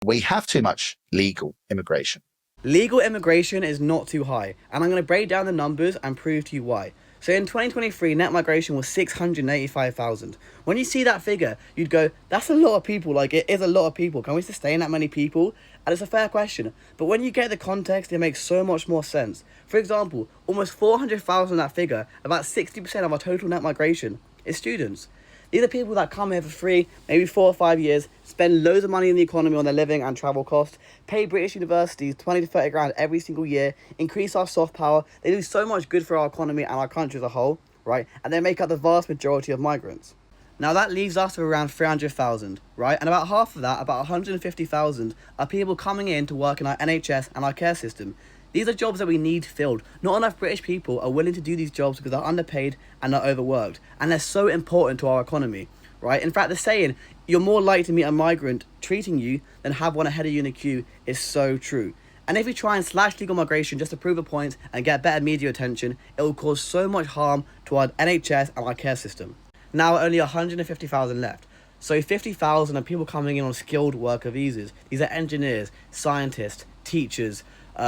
We have too much legal immigration. Legal immigration is not too high, and I'm going to break down the numbers and prove to you why. So in 2023, net migration was 685,000. When you see that figure, you'd go, that's a lot of people, like it is a lot of people. Can we sustain that many people? And it's a fair question. But when you get the context, it makes so much more sense. For example, almost 400,000 that figure, about 60% of our total net migration, is students. These are people that come here for free, maybe 4 or 5 years, spend loads of money in the economy on their living and travel costs, pay British universities 20 to 30 grand every single year, increase our soft power. They do so much good for our economy and our country as a whole, right? And they make up the vast majority of migrants. Now that leaves us with around 300,000, right? And about half of that, about 150,000, are people coming in to work in our NHS and our care system. These are jobs that we need filled. Not enough British people are willing to do these jobs because they're underpaid and they're overworked. And they're so important to our economy, right? In fact, the saying, you're more likely to meet a migrant treating you than have one ahead of you in the queue is so true. And if we try and slash legal migration just to prove a point and get better media attention, it will cause so much harm to our NHS and our care system. Now only 150,000 left. So 50,000 are people coming in on skilled worker visas. These are engineers, scientists, teachers,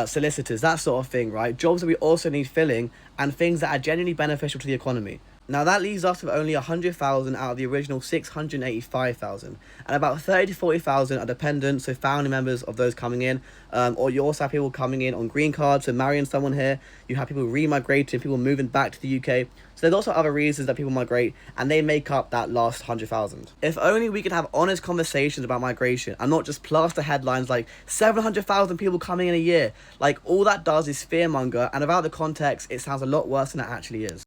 solicitors, that sort of thing, right? Jobs that we also need filling and things that are genuinely beneficial to the economy. Now that leaves us with only 100,000 out of the original 685,000, and about 30 to 40,000 are dependents, so family members of those coming in, or you also have people coming in on green cards, so marrying someone here. You have people remigrating, people moving back to the UK. So there's also other reasons that people migrate, and they make up that last 100,000. If only we could have honest conversations about migration and not just plaster headlines like 700,000 people coming in a year. Like all that does is fearmonger, and without the context, it sounds a lot worse than it actually is.